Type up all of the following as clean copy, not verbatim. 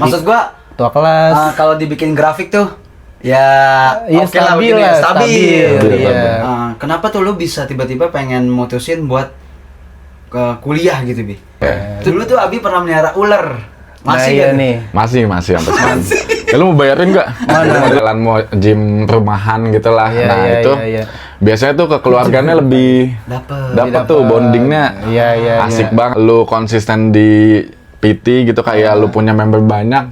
Maksud gua tua kelas. kalau dibikin grafik tuh ya Iya, oke lah stabil begini ya, lah, stabil. stabil, iya. Kenapa tuh lu bisa tiba-tiba pengen mutusin buat ke kuliah gitu, Bi? Dulu tuh Abi pernah melihara ular. Masih iya kan? nih. Masih sampai sekarang. Ya, lu mau bayarin nggak? Mau jalan mau gym rumahan gitu lah. Iya, Nah iya, itu iya. biasanya tuh ke keluarganya lebih dapat tuh bondingnya. Iya, Asik banget. Lu konsisten di PT gitu kayak lu punya member banyak.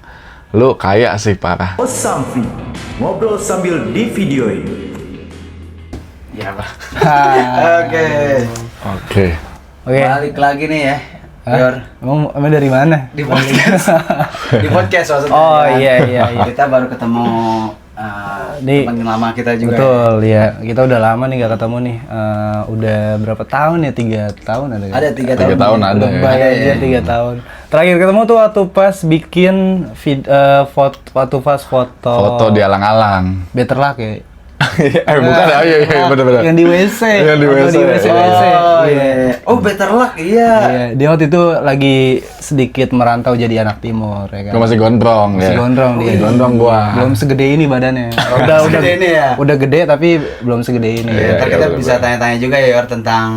Lu kaya sih parah. Samfi, ngobrol sambil di video ini. Ya, Pak. Ah. Oke. Oke. Oke. Balik lagi nih ya. Yor. Emang dari mana? Di podcast. Di podcast maksudnya. Oh, kan? iya. Kita baru ketemu teman lama kita juga. Betul, ya. Kita udah lama nih gak ketemu nih. Udah berapa tahun ya? 3 tahun ada kan? Ada 3 tahun. 3 tahun ada ya. Lebay aja 3 tahun. Terakhir ketemu tuh waktu pas bikin foto. Foto di alang-alang. Better Luck ya? Bukan ya? Iya, bener-bener. Yang di WC. Yang di WC. Oh, Iya. iya. Oh, Better Luck, iya. Iya, dia waktu itu lagi sedikit merantau jadi anak timur ya kan. Gua masih gondrong Masih ya. gondrong dia. Gondrong gua. Belum segede ini badannya. Udah Segede ini ya? Udah gede tapi belum segede ini. Iya, Ntar kita bener, bisa bener. tanya-tanya juga ya Yor tentang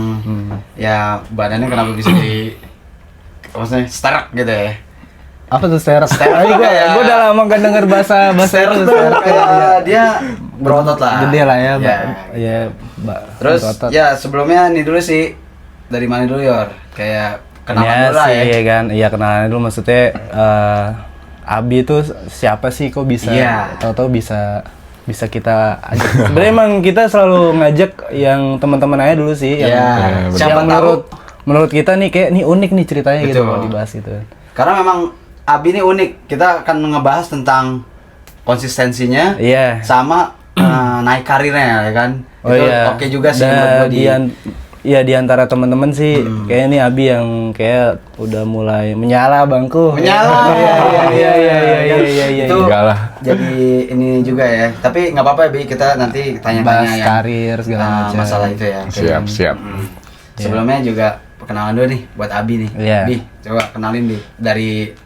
ya badannya kenapa bisa di maksudnya sterak gitu ya. Apa tuh sterak? Sterak juga ya. Gue udah lama gak denger bahasa Sterak itu. tuh Sterak. kayak dia berotot lah. Gede lah ya, Ya. ya, Terus berotot. ya sebelumnya nih dulu sih dari mana dulu Yor? Kayak kenalan Iya dulu lah sih, ya. ya kan. Iya kenalan dulu maksudnya Abi itu siapa sih kok bisa Iya. tahu-tahu bisa kita ajak. Sebenarnya emang kita selalu ngajak yang teman-teman aja dulu sih Iya. yang Siapa yang menurut kita nih kayak nih unik nih ceritanya gitu Betul. kalau dibahas gitu. Karena memang Abi ini unik. Kita akan ngebahas tentang konsistensinya Iya. sama naik karirnya ya kan. Oh Itu iya. oke juga sih Dan buat gua di ya di antara teman-teman sih kayak ini Abi yang kayak udah mulai menyala bangku. menyala. Iya. Itu Enggak lah. jadi ini juga ya. Tapi nggak apa-apa Bi, kita nanti tanya-tanya Bahas yang karir segala macam. masalah itu ya. Siap. Sebelumnya juga perkenalan dulu nih buat Abi nih. Iya. Bi, coba kenalin Bi.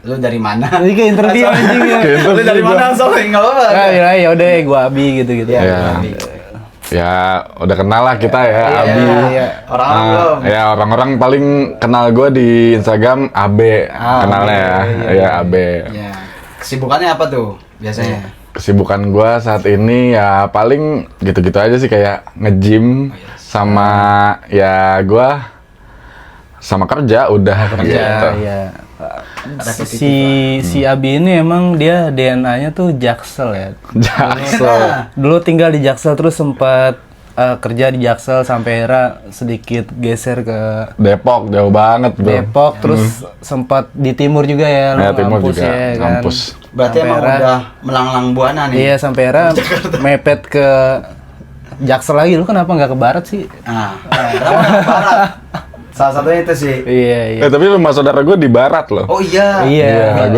Lu dari mana? Ini kayak interview anjing ya. Lu dari mana soalnya nggak apa-apa. Ya udah gua Abi gitu. Iya, Iya. Abi. Ya udah kenal lah kita ya, Iya, Abi. iya. Orang-orang belum. Ya orang-orang paling kenal gue di Instagram Abe, kenalnya ya. Iya Abe. Ya. Kesibukannya apa tuh biasanya? Kesibukan gue saat ini ya paling gitu-gitu aja sih kayak nge-gym sama ya gue sama kerja udah gitu. Iya. Si Abi ini emang dia DNA-nya tuh Jaksel ya. Jaksel. Dulu tinggal di Jaksel terus sempat kerja di Jaksel sampai era sedikit geser ke Depok jauh banget bro. Depok terus sempat di timur juga ya, Ya, timur ngampus juga, ya kan. ngampus. Berarti Sampai emang era- udah melanglang buana nih. Iya sampai era mepet ke Jaksel lagi. Lu kenapa nggak ke barat sih? Nah, kenapa nggak ke barat? Salah satunya itu sih. Iya. Tapi rumah saudara gue di barat loh. Oh iya. Iya.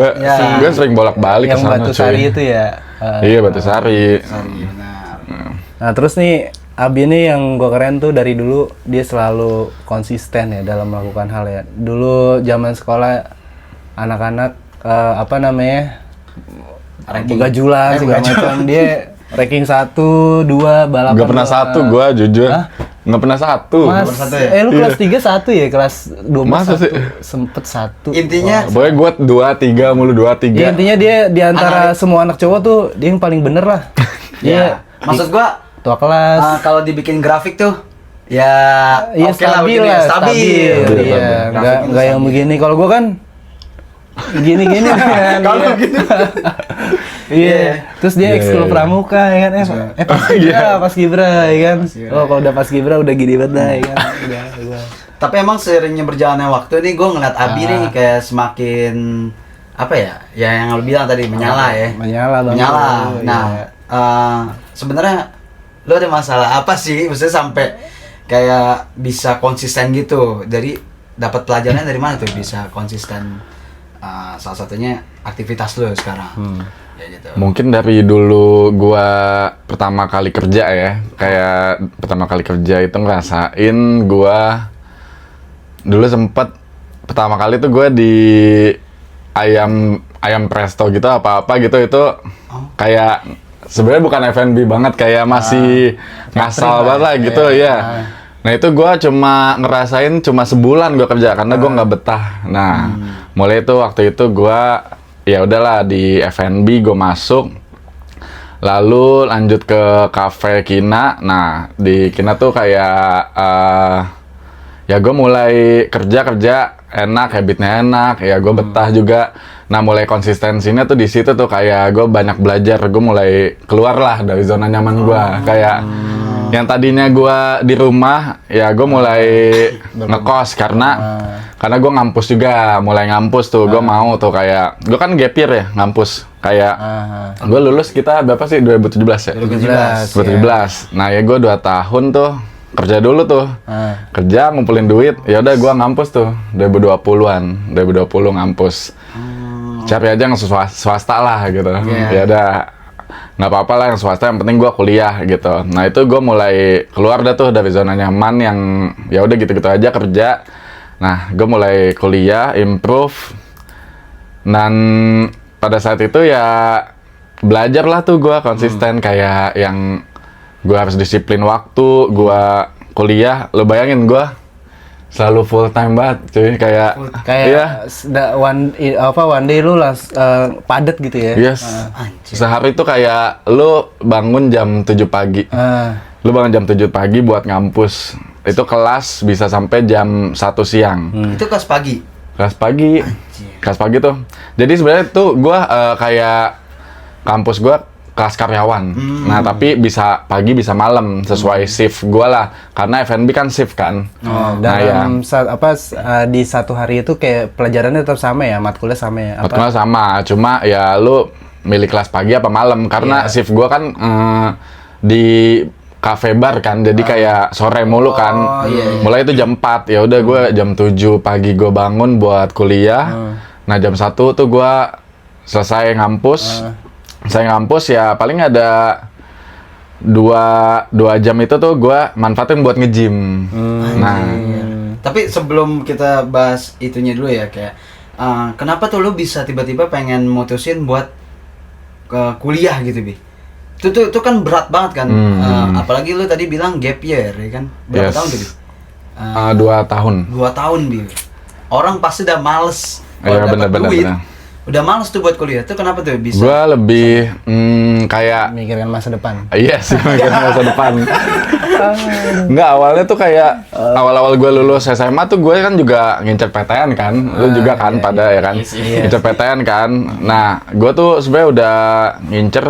Gue sering bolak-balik ke Yang sana Batu cuy. Sari itu ya. Iya Batu Sari. Sorry, benar. Nah terus nih Abi ini yang gue keren tuh dari dulu dia selalu konsisten ya dalam melakukan hal ya. Dulu zaman sekolah anak-anak apa namanya Ranking. begajulan segala begajulan. macam dia ranking 1, 2 balapan. Gak pernah doang. satu gue jujur. Gak pernah satu. Mas, Nomor satu ya? lu kelas 3 1 ya, kelas 2 Masa sih? sempet 1. Intinya Pokoknya gue 2-3 mulu 2-3. Ya, intinya dia di antara semua anak cowok tuh dia yang paling bener lah. ya, maksud gua Tua kelas. kalau dibikin grafik tuh ya Iya oke lah stabil begini ya, lah, stabil. Iya, Grafiknya nggak yang stabil. begini. Kalau gua kan gini-gini kan. Kalau iya. begini. Iya. Terus dia Iya, ekskul iya. pramuka ya kan. Pas Gibra ya kan. Oh, kalau udah pas Gibra udah gini banget dah ya kan. Udah gua. Tapi emang seiringnya berjalannya waktu nih gue ngeliat Abi nih kayak semakin apa ya? Ya yang lo bilang tadi menyala ya. Menyala banget. Menyala. Iya. Nah, sebenarnya lo ada masalah apa sih? Maksudnya sampai kayak bisa konsisten gitu. Dari dapat pelajarannya dari mana tuh bisa konsisten? Salah satunya aktivitas lo sekarang. Ya gitu. Mungkin dari dulu gua pertama kali kerja ya, kayak pertama kali kerja itu ngerasain gua dulu sempet pertama kali tuh gua di ayam presto gitu apa-apa gitu itu kayak sebenarnya bukan F&B banget, kayak masih ngasal banget lah gitu ya. Nah itu gue cuma ngerasain cuma sebulan gue kerja karena gue nggak betah. Nah mulai itu waktu itu gue ya udahlah di F&B gue masuk, lalu lanjut ke cafe Kina. Nah di Kina tuh kayak ya gue mulai kerja enak, habitnya enak, ya gue betah juga. Nah mulai konsistensinya tuh di situ tuh kayak gue banyak belajar, gue mulai keluar lah dari zona nyaman gue. Kayak yang tadinya gue di rumah, ya gue mulai ngekos karena gue ngampus juga, mulai ngampus tuh. Gue mau tuh kayak, gue kan gap year ya ngampus. Kayak gue lulus kita berapa sih 2017 ya? 2017. Nah ya gue 2 tahun tuh kerja dulu tuh, kerja ngumpulin duit, ya udah gue ngampus tuh 2020 ngampus. Cari aja yang swasta lah gitu. Ya udah nggak apa-apa lah yang swasta, yang penting gue kuliah gitu. Nah itu gue mulai keluar dah tuh dari zona nyaman yang ya udah gitu-gitu aja kerja. Nah gue mulai kuliah, improve, dan pada saat itu ya belajar lah tuh gue konsisten kayak yang gue harus disiplin waktu. Gue kuliah, lo bayangin gue selalu full time banget cuy, kayak one day lu padat gitu ya. Yes. Sehari itu kayak lu bangun jam 7 pagi. Lu bangun jam 7 pagi buat ngampus. Itu kelas bisa sampai jam 1 siang. Itu kelas pagi. Kelas pagi. Kelas pagi tuh. Jadi sebenarnya tuh gua kayak kampus gua kelas karyawan. Nah, tapi bisa pagi bisa malam sesuai shift gua lah. Karena F&B kan shift kan. Dalam di satu hari itu kayak pelajarannya tetap sama ya, matkulnya sama ya. Matkulnya sama, cuma ya lu milih kelas pagi apa malam karena shift gua kan di cafe bar kan. Jadi kayak sore mulu kan. Mulai itu jam 4. Ya udah gua jam 7 pagi gua bangun buat kuliah. Nah, jam 1 tuh gua selesai ngampus. Saya ngampus ya paling ada 2 jam itu tuh gue manfaatin buat nge-gym. Tapi sebelum kita bahas itunya dulu ya, kayak kenapa tuh lu bisa tiba-tiba pengen mutusin buat kuliah gitu, Bi? Itu kan berat banget kan. Apalagi lu tadi bilang gap year ya kan. Berapa tahun tuh, Bi? 2 tahun. 2 tahun, Bi. Orang pasti udah males Iya, kalau dapat duit. bener. Udah males tuh buat kuliah. Itu kenapa tuh bisa? Gue lebih kayak Mikirin masa depan. iya sih, mikirin masa depan. Enggak, awalnya tuh kayak awal-awal gue lulus SMA tuh gue kan juga ngincer PTN kan. Lu juga kan pada ya kan. Ngincer PTN kan. Nah, gue tuh sebenarnya udah ngincer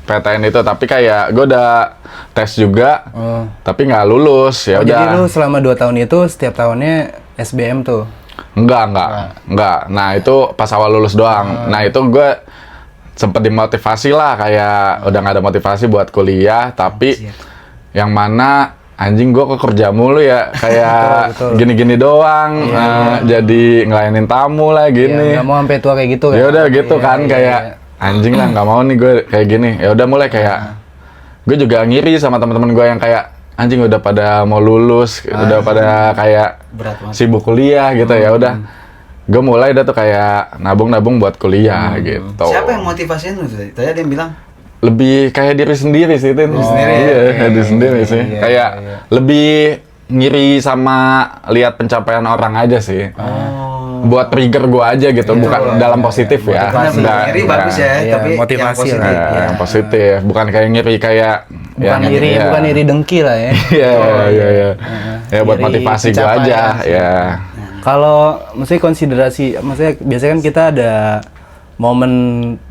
PTN itu, tapi kayak gue udah tes juga, tapi nggak lulus. Ya udah. Jadi lu selama 2 tahun itu setiap tahunnya SBM tuh? Enggak. Nah, itu pas awal lulus doang. Nah, itu gue sempet dimotivasi lah, kayak udah nggak ada motivasi buat kuliah, tapi yang mana anjing gue kok kerja mulu ya, kayak gini-gini doang, jadi ngelayanin tamu lah gini. Nggak mau sampai tua kayak gitu ya udah gitu kan, kayak anjing lah, nggak mau nih gue kayak gini. Ya udah mulai kayak gue juga ngiri sama teman-teman gue yang kayak anjing udah pada mau lulus, udah pada kayak sibuk kuliah gitu. Ya udah, gue mulai dah tuh kayak nabung buat kuliah gitu. Siapa yang motivasiin lu tadi? Tadi ada yang bilang lebih kayak diri sendiri sih itu. Diri sendiri sih. Kayak lebih ngiri sama lihat pencapaian orang aja sih. Buat trigger gue aja gitu, bukan dalam positif ya. Ngiri bagus ya, tapi motivasi yang positif. Yang positif, bukan kayak ngiri kayak bukan iri dengki lah ya. Iya. Ya buat Ngiri motivasi gue pencapaian aja, ya. Kalau maksudnya konsiderasi, maksudnya biasanya kan kita ada momen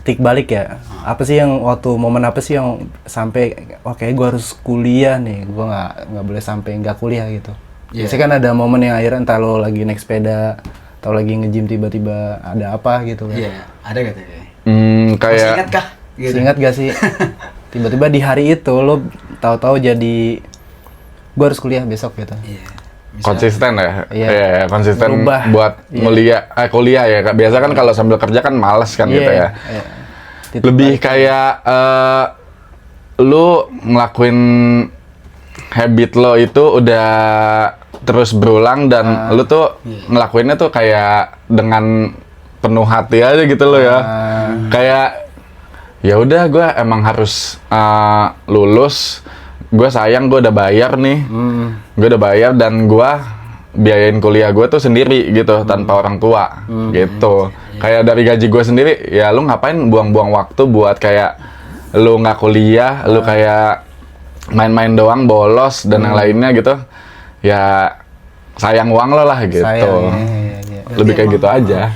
tik balik ya. Apa sih yang momen apa sih yang sampai oke gue harus kuliah nih, gue nggak boleh sampai nggak kuliah gitu. Biasanya kan ada momen yang akhirnya entah lo lagi naik sepeda atau lagi nge-gym tiba-tiba ada apa gitu kan. Iya, ada katanya. Kayak Masih ingat kah? Gitu. Ingat gak sih? Tiba-tiba di hari itu lo tahu-tahu jadi gue harus kuliah besok gitu. Iya. konsisten ya, Iya. konsisten Berubah. buat kuliah ya. Biasa kan kalau sambil kerja kan malas kan gitu ya. Iya. Lebih kayak lu ngelakuin habit lo itu udah terus berulang dan lu tuh ngelakuinnya tuh kayak dengan penuh hati aja gitu loh ya. Kayak ya udah gue emang harus lulus. Gue sayang gue udah bayar nih. Gue udah bayar dan gue biayain kuliah gue tuh sendiri gitu tanpa orang tua gitu. Kayak dari gaji gue sendiri, ya lu ngapain buang-buang waktu buat kayak lu nggak kuliah, lu kayak main-main doang, bolos dan yang lainnya gitu. Ya sayang uang lo lah gitu. Sayang, iya. Lebih kayak gitu aja.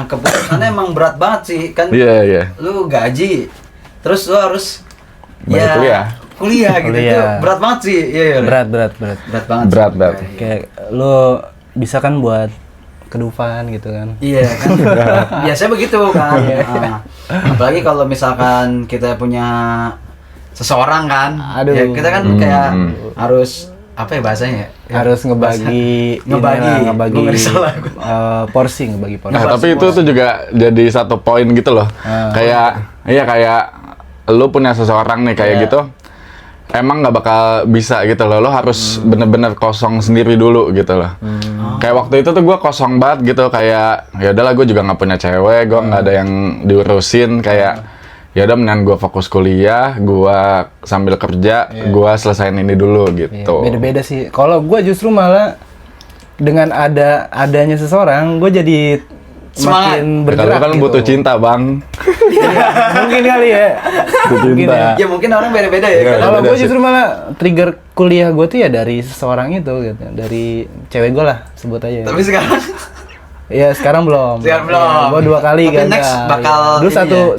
Keputusannya emang berat banget sih kan. Iya. Lu gaji, terus lu harus Bayar kuliah gitu. Kuliah. Itu berat banget sih. Iya. Berat. Berat banget. Berat. Kayak lu bisa kan buat kedufan gitu kan. Iya kan. Biasanya begitu kan. Apalagi kalau misalkan kita punya seseorang kan. Aduh. Ya kita kan kayak harus apa ya bahasanya ya? Harus ngebagi porsi. Nah, tapi itu tuh juga jadi satu poin gitu loh. Kayak lu punya seseorang nih kayak gitu. Emang nggak bakal bisa gitu loh. Lo harus bener-bener kosong sendiri dulu gitu loh. Kayak waktu itu tuh gue kosong banget gitu. Kayak ya udahlah gue juga nggak punya cewek. Gue nggak ada yang diurusin. Kayak ya udah mendingan gue fokus kuliah, gue sambil kerja, gue selesain ini dulu gitu. Beda-beda sih. Kalau gue justru malah dengan adanya seseorang, gue jadi semakin bergerak. Kalau kan gitu. butuh cinta bang. Mungkin kali ya. Mungkin ya. Ya mungkin orang beda-beda ya. Kan? Kalau gue justru malah trigger kuliah gue tuh ya dari seseorang itu gitu, dari cewek gue lah sebut aja. Tapi sekarang ya sekarang belum. Sekarang belum. Gue 2 kali tapi kan. next bakal dulu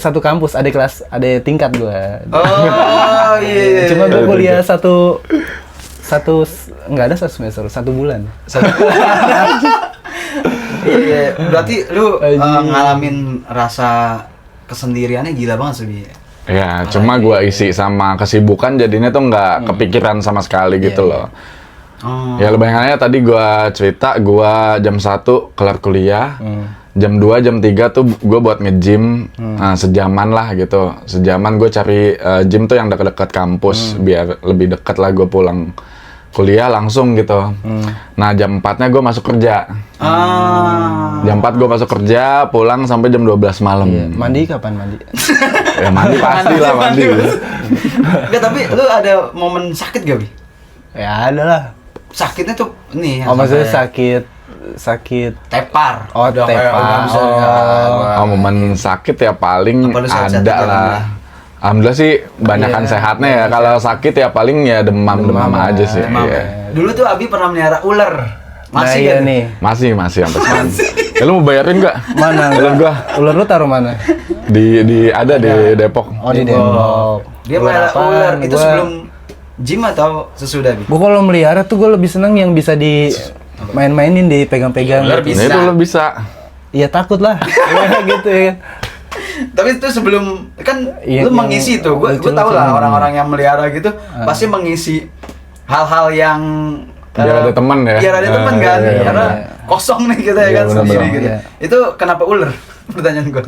satu kampus, ada kelas, ada tingkat gue. Oh iya. Cuma gue kuliah satu nggak ada 1 semester, 1 bulan. Iya. Berarti lu ngalamin rasa kesendiriannya gila banget sih. Ya, cuma gue isi sama kesibukan jadinya tuh nggak kepikiran sama sekali gitu loh. Ya lu bayangin aja tadi gua cerita, gua jam 1 kelar kuliah, jam 2, jam 3 tuh gua buat nge-gym, sejaman lah gitu. Sejaman gue cari gym tuh yang dekat-dekat kampus, biar lebih dekat lah gue pulang kuliah langsung gitu. Nah jam 4-nya gue masuk kerja. Jam 4 gue masuk kerja, pulang sampai jam 12 malam. Mandi kapan mandi? Ya mandi pasti lah mandi. Enggak, tapi lu ada momen sakit gak, Bi? Ya ada lah. Sakitnya tuh nih. Oh maksudnya sakit tepar. Oh, Udah kayak tepar. udah bisa, Momen sakit ya paling Apa lu sehat-sehat ada juga, lah. Alhamdulillah sih banyakan sehatnya ya. Kalau sakit ya paling ya demam aja sih. Demam. Iya. Dulu tuh Abi pernah melihara ular. Masih iya kan? nih. Masih sampai sekarang. Ya, lu mau bayarin nggak? Mana? Ular gua Ular lu taruh mana? ada di Depok. Oh di Depok. Dia melihara ular itu sebelum gym atau sesudah, Bi? Gue kalau melihara tuh gue lebih seneng yang bisa di main-mainin, dipegang-pegang. Ular gitu. bisa. Nah, itu lu bisa. Iya takut lah. Ya, gitu ya. Tapi itu sebelum kan Iya, lu mengisi tuh, gue tahu lah orang-orang yang melihara gitu pasti mengisi hal-hal yang Biar ada teman ya. biar ada teman kan, Iya, karena iya. kosong nih kita ya Iya, kan sendiri benar-benar. gitu. Iya. Itu kenapa ular? Pertanyaan gue.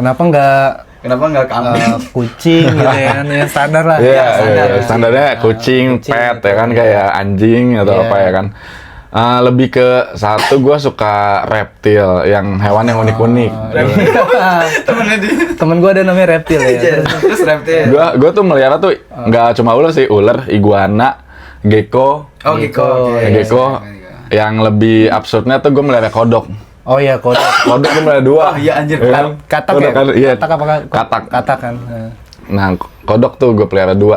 Kenapa nggak Kambing? kucing gitu ya kan, yang standar lah. Iya, standar. standarnya kucing, pet ya kan, kayak anjing atau Iya. apa ya kan. Lebih ke satu, gue suka reptil, yang hewan yang unik-unik. Temennya dia. Temen gue ada namanya reptil ya. Iya, terus reptil. Gue tuh melihara tuh nggak cuma ular sih, ular, iguana, gecko, Oh, gecko. Oke. gecko. Yang lebih absurdnya tuh gue melihara kodok. Oh iya kodok. Kodok gue melihara 2. Oh, iya, anjir. Ya kan? Katak Kodok ya? kan, iya. Katak apa kan? Katak. Katak kan. Nah, kodok tuh gue pelihara 2.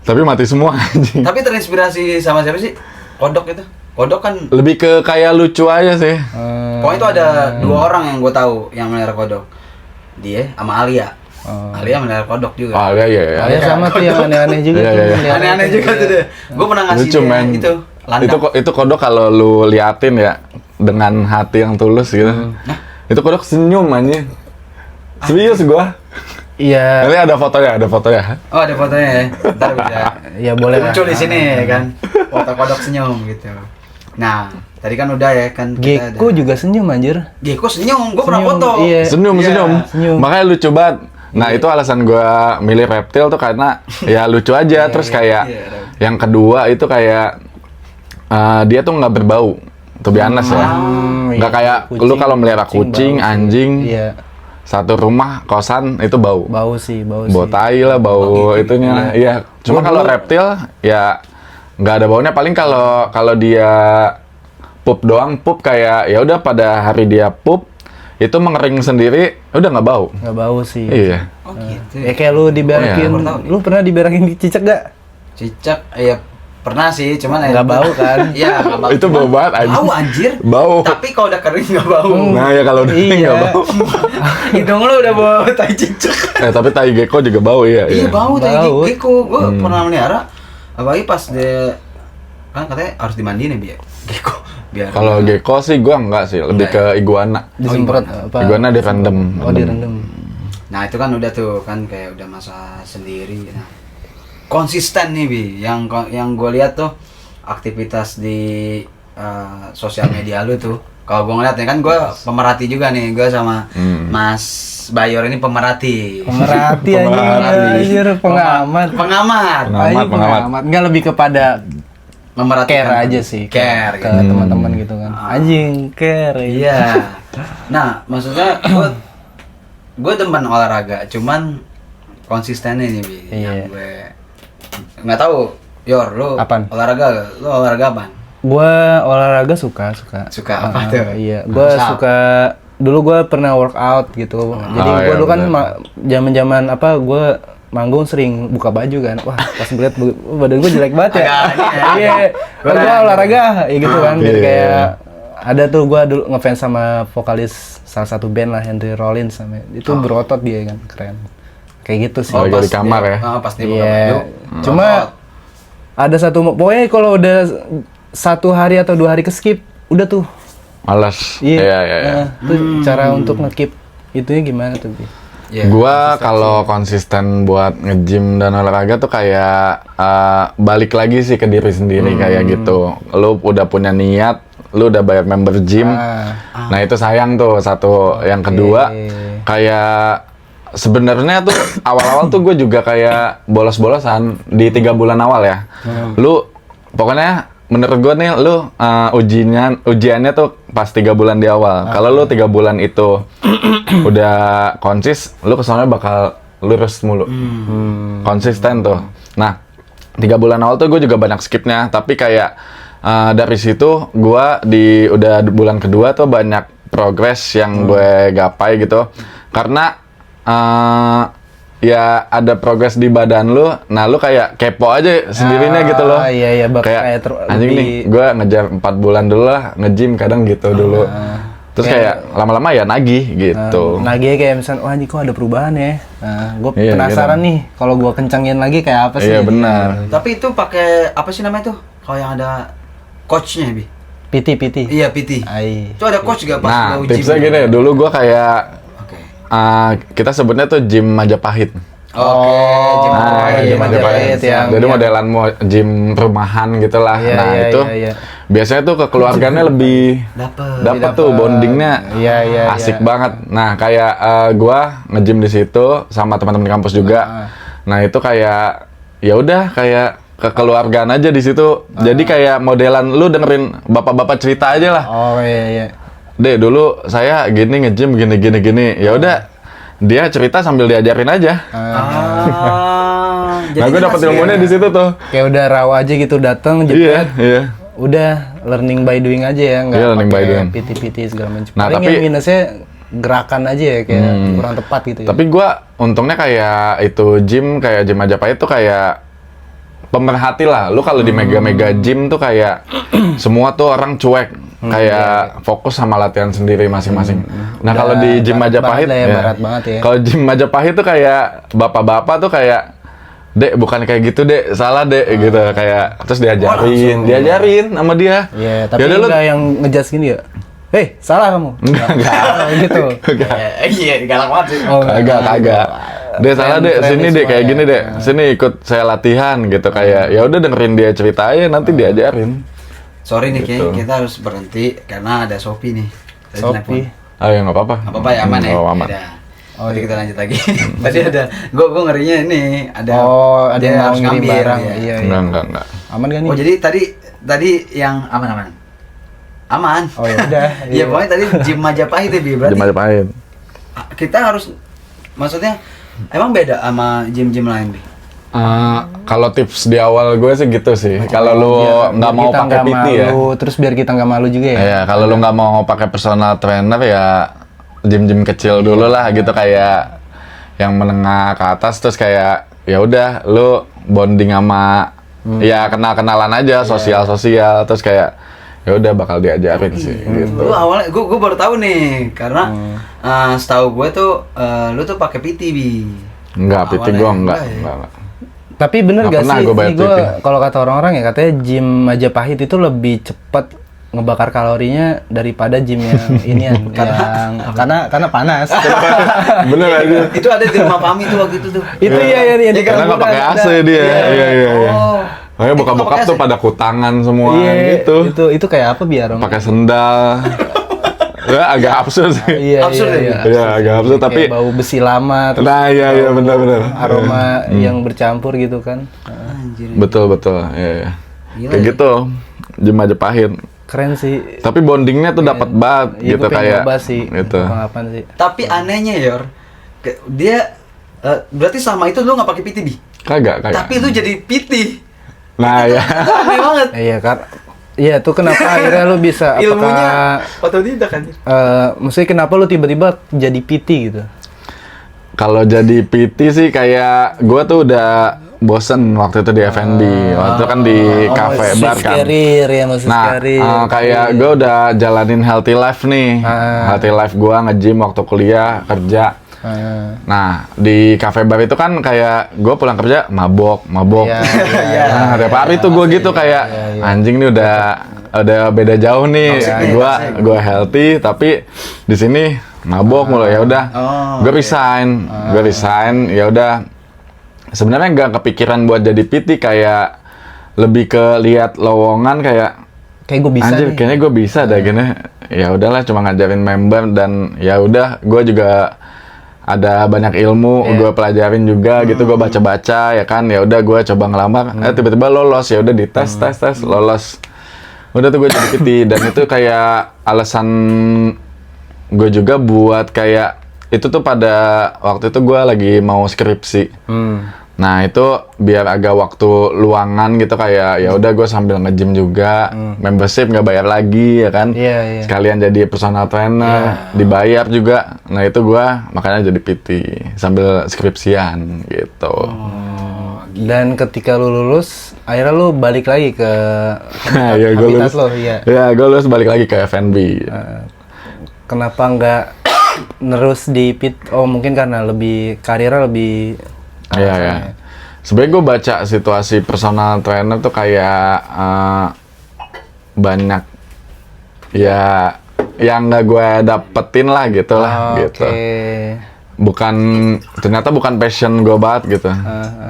Tapi mati semua anjing. Tapi terinspirasi sama siapa sih? Kodok itu. Kodok kan Lebih ke kayak lucu aja sih. pokoknya itu ada 2 orang yang gue tahu yang melihara kodok. Dia sama Alia. Alia melihara kodok juga. Oh iya. Oh ya sama tuh yang aneh-aneh juga. Iya, tuh, iya. melihara. Aneh-aneh juga tuh deh. Gue pernah ngasih Lucu dia men. itu landak. Itu kodok kalau lu liatin ya dengan hati yang tulus gitu. Itu kodok senyum anjing. Serius gua. Iya. Nanti ada fotonya. Oh, ada fotonya ya. Ntar bisa Ya boleh lah. muncul di sini ya kan. Foto kodok senyum gitu. Nah, tadi kan udah ya kan kita Gecko juga senyum anjir. Gecko senyum, gue pernah Senyum, foto. iya. Senyum. senyum. Makanya lucu banget. Nah, itu alasan gua milih reptil tuh karena ya lucu aja. Terus kayak iya. yang kedua itu kayak dia tuh nggak berbau. to be honest ya. Nggak kayak lu kalau melihara kucing, bau sih. anjing, Iya. satu rumah kosan itu bau. Bau sih. Bau tai lah, bau itunya. Iya. Cuma kalau reptil ya nggak ada baunya. Paling kalau dia pup doang, pup kayak ya udah pada hari dia pup itu mengering sendiri, udah nggak bau. Nggak bau sih. Iya. Oh gitu. Ya kayak lu diberakin, lu pernah diberakin cicak gak? Cicak, ya pernah sih, cuman Nggak bau kan? Iya, nggak bau. Itu bau banget anjing. Bau anjir. Bau. Tapi kalau udah kering nggak bau. Nah ya kalau udah Iya. nggak bau. Hidung lu udah bau tai cicak. Tapi tai gecko juga bau ya. Iya bau tai Bau. gecko. Gue pernah melihara. Apalagi pas dia kan katanya harus dimandiin ya biar gecko. Biar Kalau gecko sih gua enggak sih, lebih ke iguana. Disemprot apa? Iguana direndam. Oh, direndam. Nah itu kan udah tuh kan kayak udah masa sendiri. Nah, konsisten nih Bi, yang gue lihat tuh aktivitas di sosial media lu tuh. Kalau gue ngeliat ya kan gue pemerhati juga nih, gue sama Mas Bayor ini pemerhati. Pemerhati anjir, pengamat. Pengamat. Pengamat. Enggak lebih kepada Memerhatikan care aja sih. Care ke gitu. teman-teman gitu kan. Anjing, care. Iya. Nah, maksudnya gue demen olahraga, cuman konsistennya nih Bi. Iya. Yang gue nggak tahu, Yor, lu Apaan? olahraga apaan? Gua olahraga suka. Suka apa tuh? Iya, gua Pusat. suka. Dulu gua pernah workout gitu. Jadi iya, gua dulu kan bener. zaman-zaman apa gua manggung sering buka baju kan. Wah, pas ngeliat badan gua jelek banget ya. Iya. Kan gua olahraga ya gitu kan. Jadi Iya. kayak ada tuh gua dulu ngefans sama vokalis salah satu band lah, Henry Rollins sama. Itu berotot dia kan, keren. Kayak gitu sih. Oh, di kamar ya? Pas dia buka Iya. baju. Cuma ada satu pokoknya kalau udah 1 hari atau 2 hari ke skip udah tuh. Malas. Iya. Iya. Nah, tuh cara untuk nge-keep itunya gimana tuh, Bi? Iya. Gua kalau konsisten buat nge-gym dan olahraga tuh kayak balik lagi sih ke diri sendiri kayak gitu. Lu udah punya niat, lu udah bayar member gym. Nah, itu sayang tuh satu. Yang kedua, kayak sebenarnya tuh awal-awal tuh gue juga kayak bolos-bolosan di 3 bulan awal ya. Lu pokoknya menurut gue nih lu ujiannya tuh pas 3 bulan di awal. Kalau lu 3 bulan itu udah konsis, lu kesannya bakal lurus mulu. Konsisten tuh. Nah, 3 bulan awal tuh gue juga banyak skipnya, tapi kayak dari situ gue udah bulan kedua tuh banyak progres yang gue gapai gitu. Karena ya ada progres di badan lu, nah lu kayak kepo aja sendirinya gitu loh. Iya, kayak anjing nih, gue ngejar 4 bulan dulu lah nge-gym kadang gitu dulu. Terus kayak lama-lama ya nagih gitu. Nagih kayak misalnya, wah ini kok ada perubahan ya. Nah, gue Iya, penasaran gitu. nih, kalau gue kencengin lagi kayak apa sih? Iya benar. Tapi itu pakai apa sih namanya tuh? Kalau yang ada coachnya Bi? PT. Iya PT. Ai. Itu ada coach juga pas Nah, udah uji. tipsnya gini, dulu gue kayak Oke. kita sebutnya tuh gym Majapahit. Oke, gym Nah, Majapahit. gym Majapahit. yang- Jadi yang- modelan gym rumahan gitulah. Iya, Nah, iya, itu iya. biasanya tuh kekeluargaannya lebih dapat tuh bondingnya. Iya, asik iya. banget. Nah, kayak gua nge-gym di situ sama teman-teman di kampus juga. Nah, itu kayak ya udah kayak kekeluargaan aja di situ. Jadi kayak modelan lu dengerin bapak-bapak cerita aja lah. Oh iya. Dek, dulu saya gini nge-gym gini. Ya udah dia cerita sambil diajarin aja. Nah, gue dapet ilmunya di situ tuh. Kayak udah raw aja gitu datang Iya, jepret. iya. Udah learning by doing aja ya, nggak Iya, learning by pakai doing. PT segala macam. Nah, Paling tapi- yang minusnya gerakan aja ya, kayak kurang tepat gitu ya. Tapi gua untungnya kayak itu gym Majapahit tuh kayak pemerhati lah. Lu kalau di mega gym tuh kayak semua tuh orang cuek. Kayak fokus sama latihan sendiri masing-masing. Nah, kalau di gym barat Majapahit banget lah ya, barat banget ya. Kalau gym Majapahit tuh kayak bapak-bapak tuh kayak Dek, bukan kayak gitu, Dek. Salah, Dek, gitu. Kayak terus diajarin sama dia. Iya, tapi Yaudah, lu enggak yang ngejudge gini ya. Hei, salah kamu. Enggak. Gitu. Iya, galak banget sih. Oh, Kagak. Dek, salah Dek, Friendly sini Dek, semua kayak ya. gini Dek. Sini ikut saya latihan gitu kayak ya udah dengerin dia cerita aja nanti diajarin. Sorry nih, Gitu. kayaknya kita harus berhenti karena ada Shopee nih. Tadi Shopee. telepon. Ah ya nggak apa-apa. Nggak apa-apa ya, aman ya? Oh, aman. Yaudah. Jadi kita lanjut lagi. Tadi ada, gua ngerinya ini ada. Oh, ada dia yang mau harus ngirim ngambil, barang. ya. Iya. Enggak. Aman gak nih? Oh jadi tadi yang aman. aman. Oh ya udah. Iya pokoknya tadi gym Majapahit ya Bi. Di Berarti Majapahit. kita harus, maksudnya emang beda sama gym-gym lain Bi? Kalau tips di awal gue sih gitu sih. Kalau lu Biar nggak mau kita pakai nggak PT ya. malu, terus biar kita nggak malu juga ya. Iya, kalau lu nggak mau pakai personal trainer ya gym-gym kecil dulu lah gitu, kayak yang menengah ke atas, terus kayak ya udah lu bonding sama ya kenal-kenalan aja, sosial-sosial, terus kayak ya udah bakal diajarin sih gitu. Lu awalnya gue baru tahu nih karena setahu gue tuh lu tuh pakai PT Bi. Enggak, PT Awalnya gue enggak. ya? Tapi bener Nggak gak pernah sih, gua bayar ini gue PT. kalau kata orang-orang ya katanya gym Majapahit itu lebih cepat ngebakar kalorinya daripada gym yang inian karena panas. Bener aja. Itu ada di rumah Pami tuh waktu itu tuh. Itu ya di Karena nggak pakai AC dia. Iya. Oh. Makanya bokap-bokap tuh pada kutangan semua Iya, gitu. itu kayak apa biar Pakai sendal. Ya agak absurd sih. Iya, Absurd ya? Iya, agak absurd tapi kayak bau besi lama terus nah iya benar. aroma yang bercampur gitu kan. Anjir. Betul. Iya. Gila Kayak ya. gitu. Gym Majapahit. Keren sih. Tapi bondingnya tuh dapat banget Iya, gitu gue pengen kayak nyoba sih. gitu. Apaan sih? Tapi anehnya Yor, dia berarti sama itu lu nggak pakai PT Bi? Kagak. Tapi lu jadi PT. Nah, ya. Aneh banget. Iya kan. Iya tuh kenapa akhirnya lu bisa Ilmunya apakah otodidak kan? maksudnya kenapa lu tiba-tiba jadi PT gitu? Kalau jadi PT sih kayak gua tuh udah bosen waktu itu di F&B. Waktu itu kan di cafe bar kan. Karir ya maksud Nah, karir. kayak gue udah jalanin healthy life nih. Healthy life gue nge-gym waktu kuliah, kerja. Nah, di cafe bar itu kan kayak gue pulang kerja mabok. Iya, Nah, tiap hari tuh gue gitu kayak anjing nih udah beda jauh nih. Gua healthy tapi di sini mabok mulu. Ya udah. Gue resign. Ya udah. Sebenarnya nggak kepikiran buat jadi PT, kayak lebih ke lihat lowongan kayak kayak gue bisa anjir nih. kayaknya gue bisa dah gini. Ya udahlah cuma ngajarin member dan ya udah gue juga ada banyak ilmu gue pelajarin juga gitu, gue baca-baca ya kan, ya udah gue coba ngelamar, tiba-tiba lolos, ya udah dites tes lolos, udah tuh gue jadi PT. Dan itu kayak alasan gue juga buat kayak itu tuh pada waktu itu gue lagi mau skripsi. Nah itu biar agak waktu luangan gitu, kayak ya udah gue sambil nge-gym juga, membership nggak bayar lagi ya kan, Iya. sekalian jadi personal trainer, dibayar juga. Nah itu gue makanya jadi PT sambil skripsian gitu. Dan ketika lu lulus, akhirnya lu balik lagi ke Nah ya gue habitat lulus, lo, iya. ya gue lulus balik lagi ke F&B. Kenapa nggak nerus di PT? Oh mungkin karena lebih karirnya lebih Iya. Sebenarnya gue baca situasi personal trainer tuh kayak banyak ya yang nggak gue dapetin lah gitu lah gitu. Ternyata bukan passion gue banget gitu.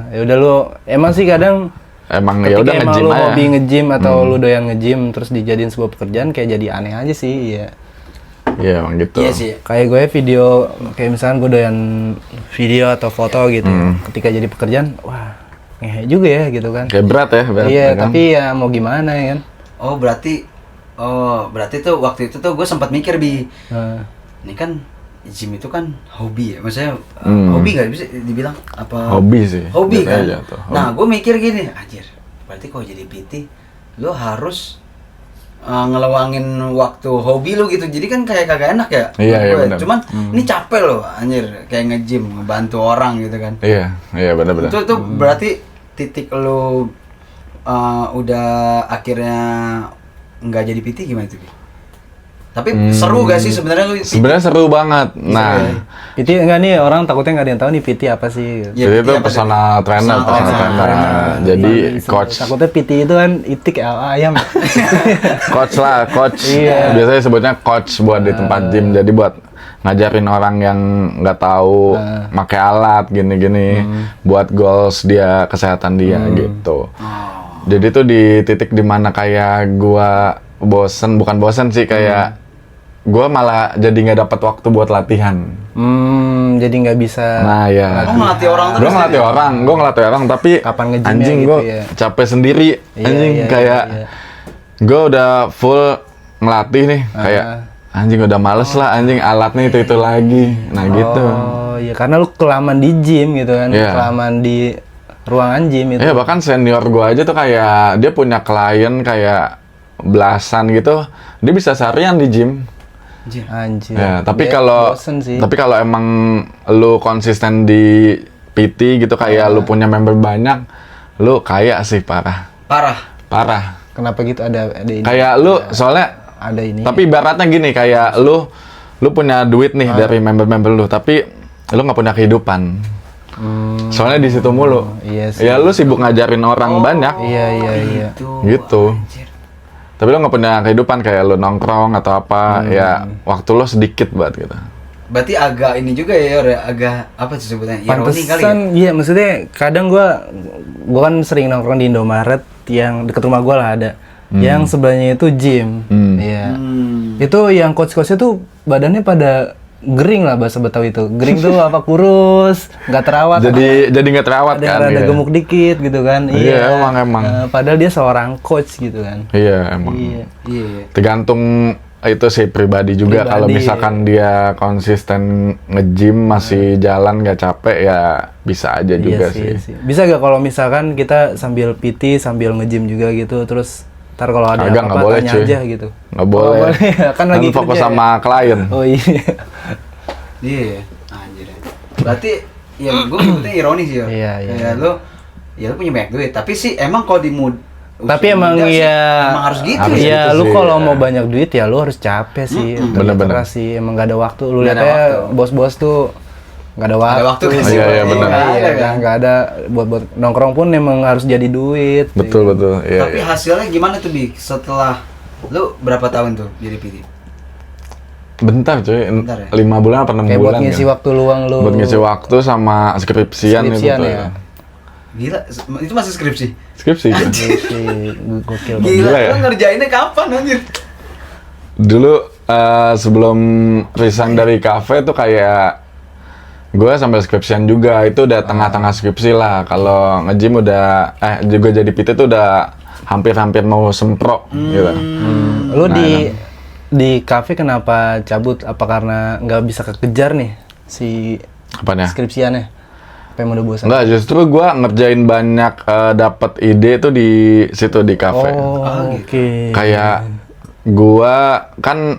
Ya udah lu emang sih kadang Emang ya udah ketika emang nge-gym lu aja. hobi nge-gym atau lu doyan nge-gym terus dijadiin sebuah pekerjaan kayak jadi aneh aja sih ya. Iya emang gitu. Iya sih. Kayak gue video, kayak misalnya gue doyan video atau foto gitu ya. Ketika jadi pekerjaan, wah ngehe juga ya gitu kan. Kayak berat ya. Berat, Iya, ya kan? tapi ya mau gimana ya kan. Oh berarti tuh waktu itu tuh gue sempat mikir Bi, ini kan gym itu kan hobi ya, maksudnya hobi nggak bisa dibilang apa? Hobi sih. Hobi Jatuh kan. aja tuh, hobi. Nah gue mikir gini, anjir, berarti kalau jadi PT lo harus ngeluangin waktu hobi lo gitu, jadi kan kayak kagak enak ya. Iya, menurut gue. benar. Cuman ini capek loh, anjir, kayak nge-gym, ngebantu orang gitu kan. Iya benar-benar. Itu berarti titik lo udah akhirnya nggak jadi PT gimana itu? Bi? Tapi seru gak sih sebenarnya lu? Sebenarnya seru banget. Nah, PT enggak nih, orang takutnya nggak ada yang tahu nih PT apa sih. Gitu. Ya, jadi PT itu apa tuh? personal trainer, Jadi coach Takutnya PT itu kan itik ayam. coach. Iya. Biasanya sebutnya coach buat di tempat gym. Jadi buat ngajarin orang yang nggak tahu pakai alat gini-gini, buat goals dia, kesehatan dia gitu. Jadi tuh di titik dimana kayak gua bukan bosen sih, kayak gua malah jadi nggak dapat waktu buat latihan. Jadi nggak bisa. Nah ya. Oh, ngelatih orang terus. Gue ngelatih orang, tapi Kapan nge-gymnya anjing gitu gue ya. capek sendiri. Iya, Anjing iya, kayak iya. gue udah full ngelatih nih kayak anjing udah males lah anjing alatnya itu lagi. Nah gitu. Oh iya, karena lu kelamaan di gym gitu kan, Iya. kelamaan di ruangan gym itu. Iya bahkan senior gua aja tuh kayak dia punya klien kayak belasan gitu, dia bisa seharian di gym. Anjir. Ya, tapi Dia kalau bosen sih. emang lu konsisten di PT gitu kayak lu punya member banyak, lu kaya sih parah. Parah. Kenapa gitu ada ini? Kayak lu soalnya Ada ini. tapi ibaratnya gini kayak lu punya duit nih dari member-member lu, tapi lu nggak punya kehidupan. Soalnya di situ mulu. Iya sih. Ya lu sibuk ngajarin orang banyak. Iya. Gitu. Tapi lu nggak punya kehidupan kayak lu nongkrong atau apa, ya waktu lu sedikit banget gitu. Berarti agak ini juga ya, Yor, ya, agak apa sih sebutnya? Ironi kali ya? Pantesan, iya maksudnya kadang gua kan sering nongkrong di Indomaret yang deket rumah gua lah ada. Yang sebelahnya itu gym. Iya. Itu yang coach-coachnya tuh badannya pada gering lah bahasa Betawi itu. Gering tuh apa kurus, nggak terawat. Jadi nggak terawat ada kan? rada Iya. gemuk dikit gitu kan. Iya, emang. Padahal dia seorang coach gitu kan. Iya emang. Iya. Tergantung itu sih pribadi juga. Pribadi, Kalau misalkan dia konsisten nge-gym masih jalan nggak capek ya bisa aja juga Iya sih. Bisa gak kalau misalkan kita sambil PT sambil nge-gym juga gitu, terus ntar kalau ada Agak nggak apa-apa boleh, tanya cuy. aja gitu. Nggak boleh. Oh, boleh. Kan lagi fokus kerja sama klien. Oh iya. Iya. Anjir. Berarti ya gue nyebutnya ironi sih, Yor. Iya. Kayak lu punya banyak duit, tapi sih emang kalau di Tapi usia emang muda sih, ya emang harus gitu harus ya. Iya, gitu lu sih, kalau ya. mau banyak duit ya lu harus capek sih. Bener-bener. Keras sih, emang gak ada waktu. Lu Nggak ada lihat waktu. ya bos-bos tuh nggak ada waktu. Ada waktu kan sih, Iya, Iya, bener. Nggak Nggak ada, ada kan? nggak ada buat nongkrong pun emang harus jadi duit. Betul. Iya. Tapi hasilnya gimana tuh, Bi? Setelah lu berapa tahun tuh jadi PT? Bentar cuy, Bentar ya? 5 bulan apa 6 Kayak buat bulan ngisi kan? waktu luang lu. Buat ngisi waktu sama skripsian itu Skripsian tuh. ya. Gila, itu masih skripsi. Skripsi kan? Gokil. Gila, Gila ya? lu ngerjainnya kapan anjir? Dulu sebelum resign dari kafe tuh kayak gue sambil skripsian juga, itu udah tengah-tengah skripsi lah. Kalau nge-gym udah juga jadi PT tuh udah hampir-hampir mau sempro gitu. Lu di kafe kenapa cabut? Apa karena nggak bisa kekejar nih si Apanya? skripsiannya? Apa yang udah bosan? Enggak, justru gue ngerjain banyak dapat ide tuh di situ di kafe. Oh, oke. Kayak gua kan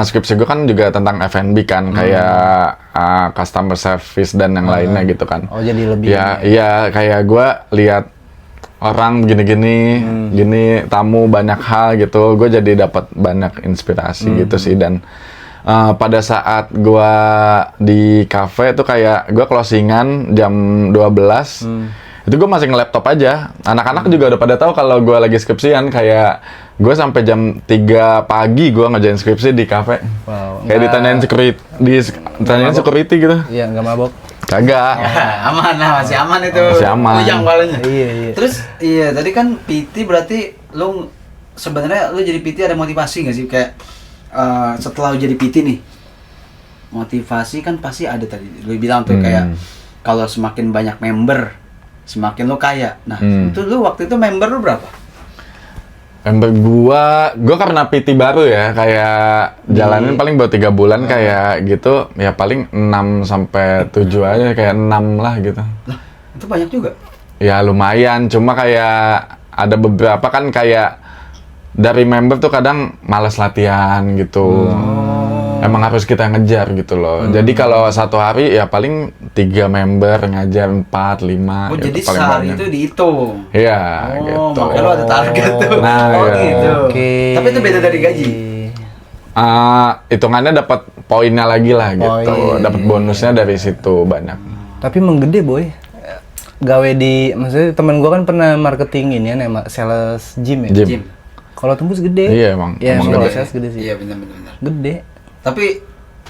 skripsi gua kan juga tentang F&B kan, kayak customer service dan yang lainnya gitu kan. Oh, jadi lebih Ya, iya kayak gua lihat orang gini-gini, gini tamu banyak hal gitu. Gue jadi dapat banyak inspirasi gitu sih. Dan pada saat gua di cafe tuh kayak gua closingan jam 12. Itu gue masih nge-laptop aja. Anak-anak juga udah pada tahu kalau gue lagi skripsian. Kayak gue sampai jam 3 pagi gue ngerjain skripsi di kafe. Wow. Kayak ditanyain security gitu. Iya, nggak mabok. Kagak. Aman lah, masih aman itu. Masih aman. Ujang palanya. Iya. Terus iya tadi kan PT berarti lu sebenarnya lu jadi PT ada motivasi nggak sih, kayak setelah lu jadi PT nih, motivasi kan pasti ada tadi lu bilang tuh kayak kalau semakin banyak member semakin lu kaya. Nah itu lu waktu itu member lu berapa? Member gua karena PT baru ya, kayak jalanin paling baru 3 bulan kayak gitu, ya paling 6 sampai 7 aja, kayak 6 lah gitu. Lah itu banyak juga. Ya lumayan, cuma kayak ada beberapa kan kayak dari member tuh kadang malas latihan gitu. Emang harus kita ngejar gitu loh. Jadi kalau satu hari ya paling 3 member ngajar 4, 5 Oh gitu, jadi paling sehari banyak. itu dihitung. Iya Oh, gitu. makanya lu ada target tuh. Nah, oh iya. gitu. Oke. Tapi itu beda dari gaji. Hitungannya dapat poinnya lagi lah gitu. Poin. Dapat bonusnya dari situ banyak. Tapi emang gede, boy. Gawe di, maksudnya temen gua kan pernah marketing ini ya, nama sales gym ya. Gym. Kalau tembus gede. Iya, emang. Iya, Emang kalau gede. sales gede sih. Iya benar. Gede. Tapi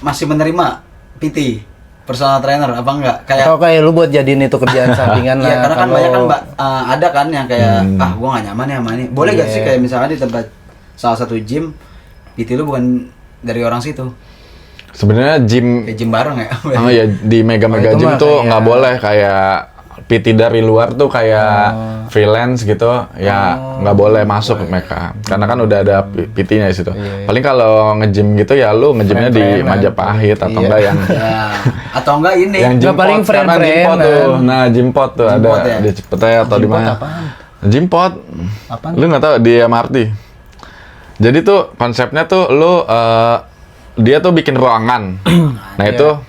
masih menerima PT, personal trainer apa enggak? Kayak Atau kayak lu buat jadiin itu kerjaan sampingan lah. iya, karena kan kalau- banyak kan ada kan yang kayak gua gak nyaman ya sama ini. Boleh gak sih kayak misalkan di tempat salah satu gym PT lu bukan dari orang situ? Sebenarnya gym Kayak gym bareng ya? ya di mega Oh, itu gym mah tuh kayak- nggak boleh kayak PT dari luar tuh kayak freelance gitu, ya nggak boleh masuk mereka, karena kan udah ada PT-nya di situ. Paling kalau nge-gym gitu ya lu nge-gymnya di Majapahit atau enggak yang Ya, atau enggak ini. yang Nggak, Gympot, paling karena Gympot friend-friendan. tuh. Nah, Gympot tuh ada Gympot ya? di Cipete atau di mana? Gympot. Apaan? Lu nggak tahu di MRT. Jadi tuh konsepnya tuh lu dia tuh bikin ruangan. Nah, itu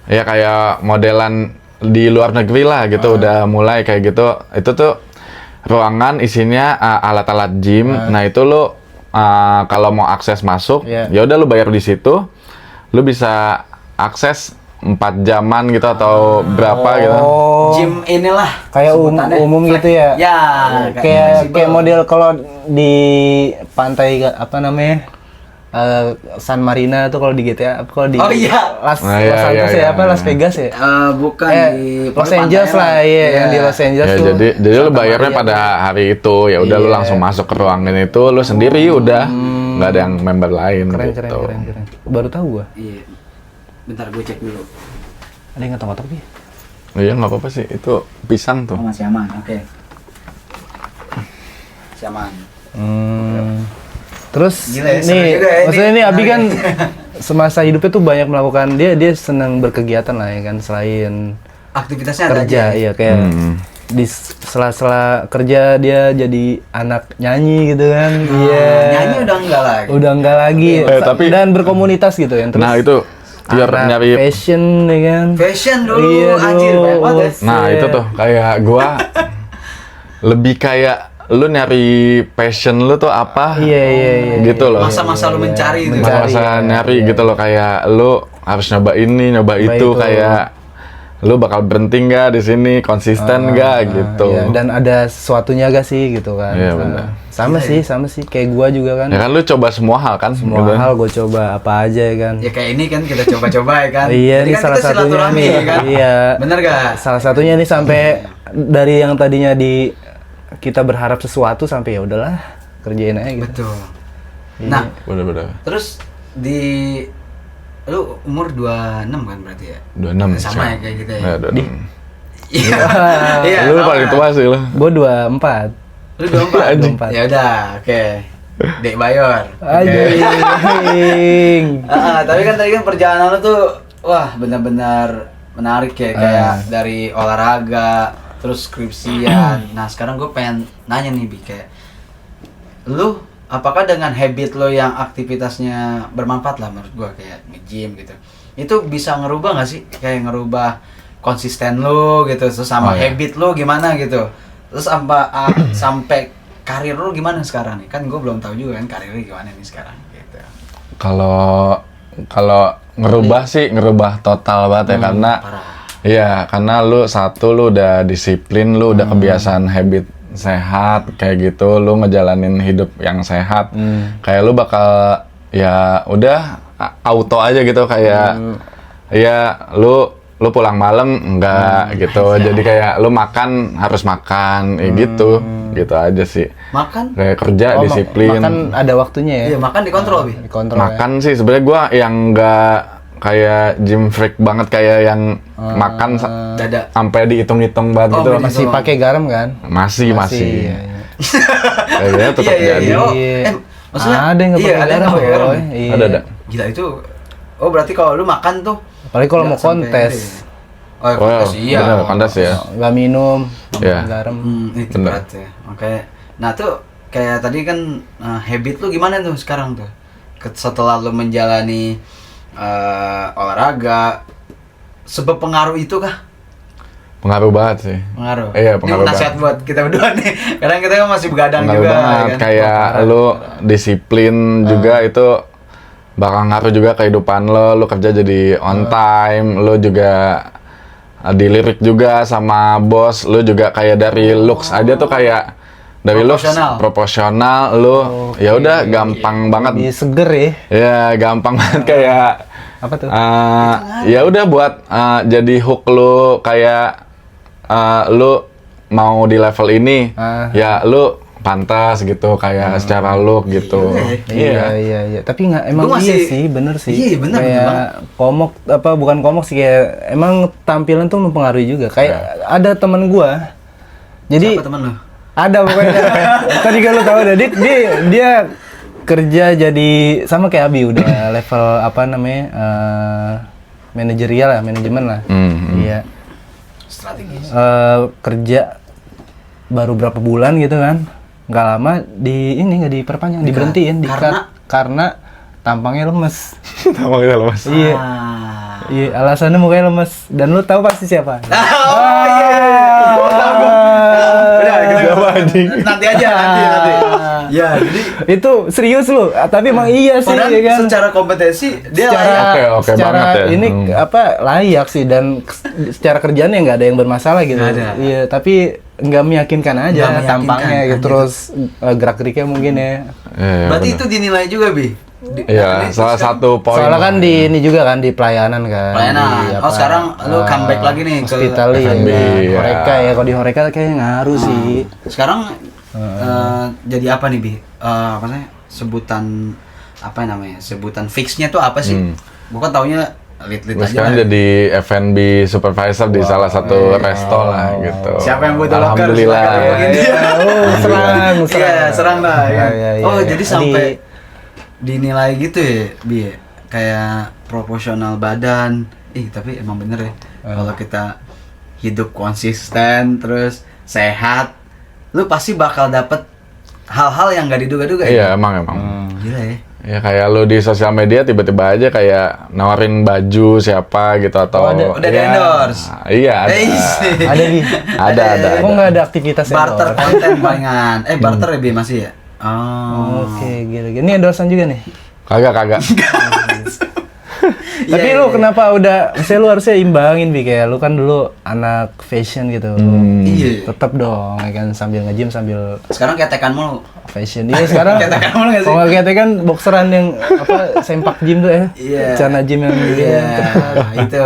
ya kayak modelan di luar negeri lah gitu, udah mulai kayak gitu. Itu tuh ruangan isinya alat-alat gym. Nah, itu lu kalau mau akses masuk, ya udah lu bayar di situ. Lu bisa akses 4 jaman gitu atau berapa gitu. Gym inilah Kayak sebutannya. umum gitu ya. Ya, Kayak model kalau di pantai apa namanya? San Marina tuh kalau di GTA, kalau di Oh, iya. Las Iya, Santos iya, ya, iya. apa Las Vegas ya? Bukan di Los Angeles lah, iya, yang di Los Angeles Ya, tuh. jadi lu bayarnya Maria. pada hari itu, ya udah lu Iya. langsung masuk ke ruangan itu, lu sendiri udah nggak ada yang member lain Keren, gitu. keren. Baru tahu gua. Iya. Bentar gue cek dulu. Ada yang ngetok-ngetok ya? Iya nggak apa-apa sih, itu pisang tuh. Oh, masih aman. Oke. Masih aman. Terus Gila ya, seru nih, juga ya, maksudnya ini nih Abi kan menarik. semasa hidupnya tuh banyak melakukan dia senang berkegiatan lah ya kan, selain Aktivitasnya ada kerja, aja. iya kayak di sela-sela kerja dia jadi anak nyanyi gitu kan. Iya. Nyanyi udah enggak lagi. Udah enggak lagi. tapi- Dan berkomunitas gitu ya. Terus Nah itu biar anak nyari. fashion ya kan. Fashion dulu, Iya, anjir dulu. banyak banget. Ya. Nah itu tuh kayak gua lebih kayak lu nyari passion lu tuh apa? Iya. Gitu loh. Masa-masa lu mencari itu. Masa-masa nyari gitu loh, kayak lu harus nyoba ini, nyoba itu, itu. kayak lu bakal berhenti nggak di sini, konsisten nggak gitu. Iya, dan ada sesuatunya gak sih gitu kan. Iya, Nah, benar. sama sih kayak gua juga kan. Ya kan lu coba semua hal kan? Semua gitu. hal gue coba apa aja ya kan. Ya kayak ini kan kita coba-coba ya kan. Iya, Jadi ini kan salah kita satunya silaturahmi, nih. ya kan. Iya. Bener gak? Salah satunya nih sampai dari yang tadinya kita berharap sesuatu sampai ya udahlah kerjain aja gitu. Betul. Iya. Nah, Bener-bener. terus lu umur 26 kan berarti ya? 26 Sama ya kayak gitu ya. Ya, 26. Iya. Iya. Lu sama. paling tua sih lu. Gue 24. Lu 24. Anjing. Ya udah, oke. Dek Bayor. Anjing. Tapi kan tadi kan perjalanan lu tuh wah benar-benar menarik ya, kayak dari olahraga terus skripsian. Nah, sekarang gue pengen nanya nih Bi, kayak lu apakah dengan habit lo yang aktivitasnya bermanfaat lah menurut gue, kayak nge-gym gitu, itu bisa ngerubah nggak sih, kayak ngerubah konsisten lo gitu, terus sama habit lo gimana gitu, terus sampai karir lo gimana sekarang nih, kan gue belum tahu juga kan karirnya gimana nih sekarang gitu. Kalau ngerubah sih ngerubah total banget ya, karena Parah. iya, karena lu lu udah disiplin, lu udah kebiasaan habit sehat kayak gitu, lu ngejalanin hidup yang sehat, kayak lu bakal ya udah auto aja gitu, kayak ya lu pulang malam enggak gitu, jadi kayak lu makan harus makan gitu aja sih. Makan? Kayak kerja disiplin. Makan ada waktunya ya. Iya, makan dikontrol Bi. Dikontrol ya. Makan sih sebenarnya gua yang enggak kayak gym freak banget, kayak yang makan Dada. sampai dihitung-hitung banget Oh, gitu. bener. Masih pakai garam kan? Masih. Iya. Kayaknya tetap jadi. Oh, Iya. maksudnya Ada yang nggak iya, pakai ada yang garam, nggak pakai garam. boy. Iya. Ada. Gila itu. Oh, berarti kalau lu makan tuh Apalagi kalau nggak mau sampai kontes. gede. Oh, kontes iya. Bener, kontes ya. Nggak minum, nggak Iya. makan garam. Itu Bener. berat ya. Oke. Nah, tuh kayak tadi kan habit lu gimana tuh sekarang tuh? Setelah lu menjalani olahraga, seberpengaruh itu kah? Pengaruh banget sih. Pengaruh. Iya, pengaruh Ini nasihat buat kita berdua nih. Kadang kita kan masih begadang Pengaruh juga banget, kan. kayak lu disiplin juga itu bakal ngaruh juga kehidupan lu kerja jadi on time, lu juga dilirik juga sama bos, lu juga kayak dari looks aja tuh kayak dari looks proporsional, lu ya udah gampang banget. Lebih seger ya. Ya gampang banget kayak Apa tuh? ya udah buat jadi hook lu, kayak lu mau di level ini, ya lu pantas gitu kayak secara look gitu. Iya. Tapi nggak emang Gua iya masih- sih, bener sih. Iya, bener, Kayak bener komok apa bukan komok sih kayak emang tampilan tuh mempengaruhi juga. Kayak ada temen gua. Jadi Siapa teman lo? ada pokoknya. Tadi kan lu tahu dah dia kerja jadi sama kayak Abi udah level apa namanya? Manajerial lah, manajemen lah. Iya. Strategis. Kerja baru berapa bulan gitu kan, nggak lama nggak diperpanjang, diberhentiin karena tampangnya lemes. Sama kita loh, Mas. Iya, Ah. iya alasannya mukanya lemes dan lu tahu pasti siapa. Oh iya. Udah, Siapa anjing? nanti aja nanti. Ya, jadi Itu serius lu, tapi emang iya sih padahal ya kan. secara kompetensi dia Secara, layak. Oke secara banget ya. ini apa layak sih dan secara kerjaan ya nggak ada yang bermasalah gitu. Nggak ada. Iya, tapi nggak meyakinkan aja Nggak meyakinkan, tampangnya gitu, anjir. terus gerak-geriknya mungkin ya. Iya, Berarti bener. itu dinilai juga, Bi. Iya, salah satu poin. Soalnya kan di ini juga kan di pelayanan kan. Pelayanan. Di Oh, sekarang lu comeback lagi nih ke hospitality F&B, ya. ya. Horeca ya, kalau di Horeca kayaknya ngaruh sih. Sekarang jadi apa nih, Bi? Apa namanya? Sebutan apa namanya? Sebutan fixnya tuh apa sih? Gua kan taunya lead-lead Gue aja. sekarang lah. jadi F&B supervisor di salah satu resto lah gitu. Siapa yang butuh locker? Alhamdulillah. Silakan hubungin dia. Serang. Iya, serang lah. Ya. Iya, iya, Oh, iya. jadi sampai dinilai gitu ya, Bi. Kayak proporsional badan. Tapi emang bener ya. Kalau kita hidup konsisten terus sehat, lu pasti bakal dapet hal-hal yang gak diduga-duga Iya, ya. emang. Gila ya. Ya kayak lu di sosial media tiba-tiba aja kayak nawarin baju siapa gitu atau Udah di endorse. Iya, ada. Ada di. Ada. Kok nggak ada aktivitas Barter endorse? konten palingan. Barter ya, Bi, masih ya? Oh. Oke, gila. Ini endorsean juga nih. Kagak. Tapi Iya, lu iya. kenapa lu harusnya imbangin Bi, kayak lu kan dulu anak fashion gitu. Iya. Tetap dong, ya kan sambil nge-gym sambil Sekarang ketekan mulu. fashion. Iya sekarang. Ketekan mulu nggak sih? Kalau nggak ketekan boxeran yang apa sempak gym tuh ya. Iya. Celana gym yang Iya, itu.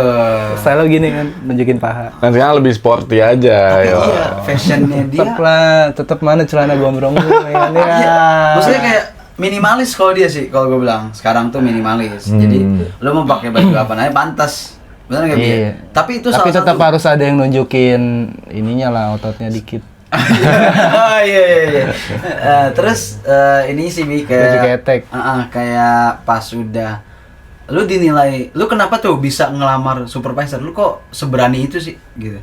style gini kan nunjukin paha. Kan sekarang lebih sporty aja. ya. Iya, fashionnya dia. Tetep lah, tetep mana celana gombrong lu ya kan ya. Iya. Maksudnya kayak minimalis kalau dia sih, kalau gue bilang sekarang tuh minimalis. Jadi lo mau pakai baju apa aja pantas, benar nggak Bi? Iya. Tapi itu Tapi salah tetap satu. harus ada yang nunjukin ininya lah, ototnya dikit. Oh iya. Terus ini sih Bi kayak Baju ketek. kayak pas udah lu dinilai, lu kenapa tuh bisa ngelamar supervisor? Lu kok seberani itu sih gitu?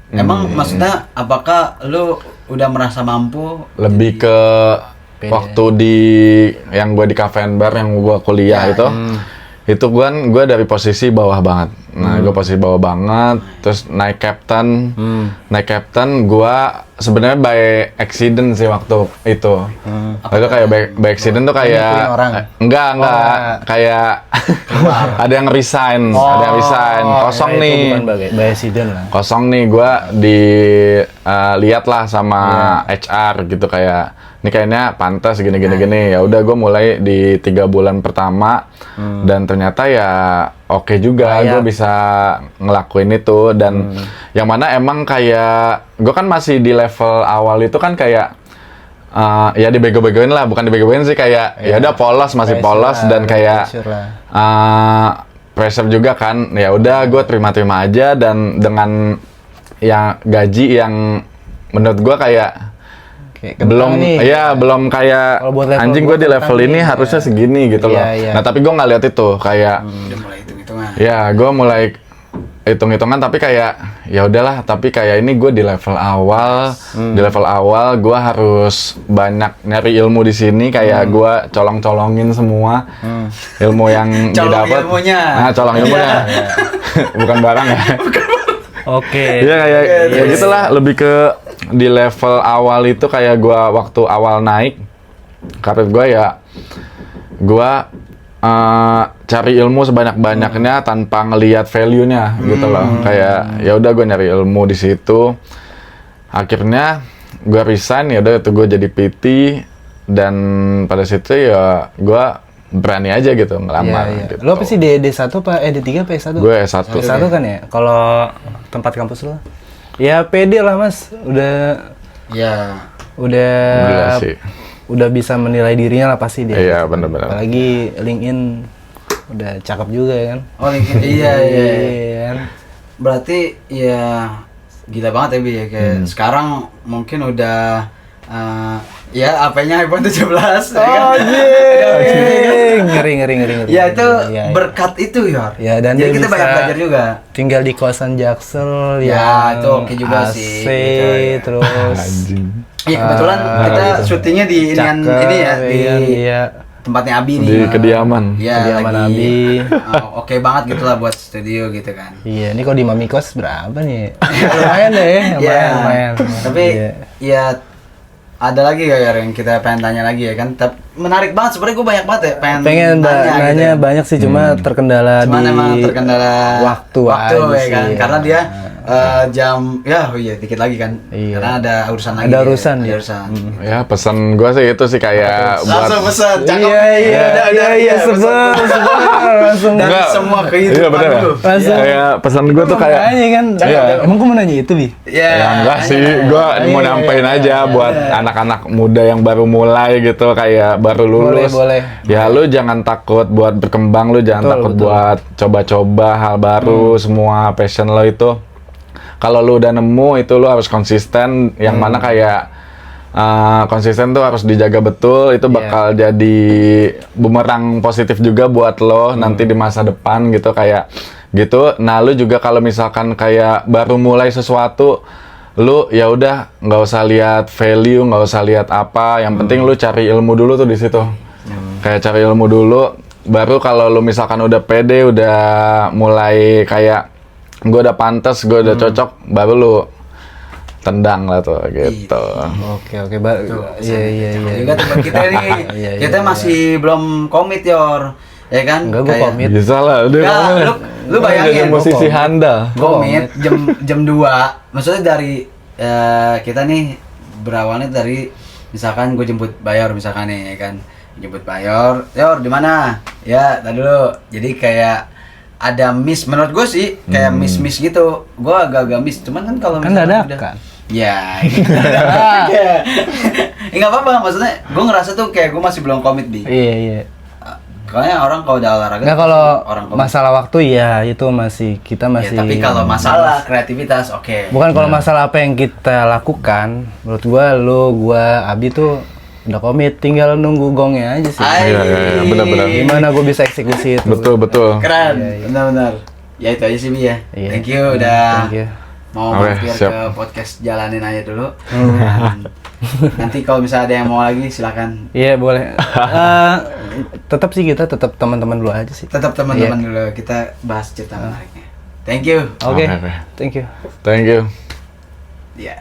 Emang maksudnya apakah lu udah merasa mampu? Lebih ke Pede. waktu di yang gue di cafe and bar yang gue kuliah itu gue dari posisi bawah banget. Nah, gue posisi bawah banget, terus naik captain gue sebenarnya by accident sih waktu itu. Itu kayak by accident tuh kayak Ngikutin orang? enggak, enggak. kayak ada yang resign, kosong ya, itu nih. bukan by accident lah. Kosong nih, gue lihat lah sama HR gitu kayak ini kayaknya pantas gini. Ya udah gue mulai di 3 bulan pertama dan ternyata ya oke juga gue bisa ngelakuin itu dan yang mana emang kayak gue kan masih di level awal itu kan kayak ya dibego-begoin lah, bukan dibego-begoin sih kayak ya udah polos, masih Pressure polos lah, dan kayak pressure lah. pressure juga kan. Ya udah gue terima aja dan dengan yang gaji yang menurut gue kayak Kayak kentang belum nih. belum kayak Kalau buat level anjing gua gue di level kentang ini nih, harusnya ya. segini gitu loh. Iya, iya. Nah tapi gue nggak lihat itu kayak Udah mulai hitung-hitungan. ya gue mulai hitung-hitungan tapi kayak ya udahlah, tapi kayak ini gue di level awal gue harus banyak nyari ilmu di sini kayak gue colong-colongin semua ilmu yang Colong didapat. ilmunya. Nah, colong ilmunya bukan barang ya. Oke. Iya kayak ya gitulah, lebih ke di level awal itu kayak gua waktu awal naik karir gua ya gua cari ilmu sebanyak-banyaknya tanpa ngelihat value-nya gitu loh. Kayak ya udah gua nyari ilmu di situ. Akhirnya gua resign, ya udah itu gua jadi PT dan pada situ ya gua berani aja gitu ngelamar. Iya. Gitu. Lo apa sih D1 apa D3 apa S1? Gue S1. S1 kan ya? Kalau tempat kampus lo? Ya pede lah mas, udah Ya, Gila sih. udah bisa menilai dirinya lah pasti dia. Iya, benar-benar. Apalagi LinkedIn udah cakep juga kan. Oh, LinkedIn. Iya. kan? Berarti ya gila banget ya Bi ya kayak sekarang mungkin udah ya HP-nya iPhone 17 ya kan? ngeri. Ya itu Iya. berkat itu ya. Ya, dan jadi dia kita bisa banyak belajar juga. Tinggal di kosan Jaksel Ya, yang itu oke juga AC, sih, gitu, ya. terus Anjing. Iya kebetulan kita syutingnya di cakep, ini ya di iya. tempatnya Abi nih. Di kediaman. Iya, Kediaman lagi, Abi. Oke banget gitu lah buat studio gitu kan. Iya, ini kalau di Mami Kos berapa nih? Lumayan deh, lumayan. Tapi Iya. ya ada lagi ya yang kita pengen tanya lagi ya kan. Tapi menarik banget sebenarnya gue banyak banget ya pengen nanya nanya gitu ya. banyak sih, cuma terkendala Cuman di emang terkendala waktu aja ya sih, kan. ya. Karena dia jam dikit lagi kan. Iya. Karena ada urusan lagi. Ada dia. urusan Ada dia. urusan. Ya pesan gue sih itu sih kayak buat Langsung pesan, cakep. Iya, sebar langsung. Dan Enggak. semua kehidupan Iya, bener ya? lu. Langsung. kayak pesan gue tuh kayak Nanya kan. Iya. Emang gue mau nanya itu, Bi? Iya. ya enggak sih, gue mau Iya, nyampein iya, aja buat anak-anak muda yang baru mulai gitu, kayak baru lulus. Boleh. Ya lu jangan takut buat berkembang, lu jangan Betul, takut betul. buat coba-coba hal baru, semua passion lo itu. Kalau lu udah nemu itu lu harus konsisten, yang mana kayak konsisten tuh harus dijaga betul, itu Iya. bakal jadi bumerang positif juga buat lo nanti di masa depan gitu kayak gitu. Nah, lu juga kalau misalkan kayak baru mulai sesuatu, lu ya udah nggak usah lihat value, nggak usah lihat apa, yang penting lu cari ilmu dulu tuh di situ. Kayak cari ilmu dulu, baru kalau lu misalkan udah pede, udah mulai kayak gue udah pantas, gue udah cocok, baru lu tendang lah tuh gitu. Oke, Iya. iya. Juga teman kita nih. Iya, Kita masih belum komit Yor. Ya kan? Enggak, gue Kayak- komit. Bisa lah, udah Nggak, ngomongnya. lu bayangin, Jadi musisi gua handal. Komit jam 2. Maksudnya dari kita nih berawalnya dari misalkan gue jemput Bayor misalkan nih ya kan. Jemput Bayor, Yor di mana? Ya, tadi dulu. Jadi kayak ada miss menurut gue sih kayak miss gitu. Gue agak-agak miss. Cuman kan kalau Kan misalkan dadakan. Ya, nggak apa-apa. Maksudnya gue ngerasa tuh kayak gue masih belum komit Bi. Iya. Kayaknya orang kalau udah olahraga Nggak, kalau orang komit. masalah waktu ya itu kita Ya, masih. tapi kalau masalah kreativitas oke. Bukan kalau masalah apa yang kita lakukan, menurut gua, Abi tuh udah komit, tinggal nunggu gongnya aja sih. Iya, benar-benar. Gimana gue bisa eksekusi itu? Betul. Keren, benar-benar. Ya itu aja sih Bi ya. Iya. Thank you udah Thank you. mau Oke, mampir siap. ke podcast jalanin aja dulu. Dan nanti kalau misalnya ada yang mau lagi silakan. Iya boleh. Tetap sih kita tetap teman-teman dulu aja sih. Tetap teman-teman dulu kita bahas cerita menariknya. Thank you. Oke. Oke. Thank you. Thank you. Ya.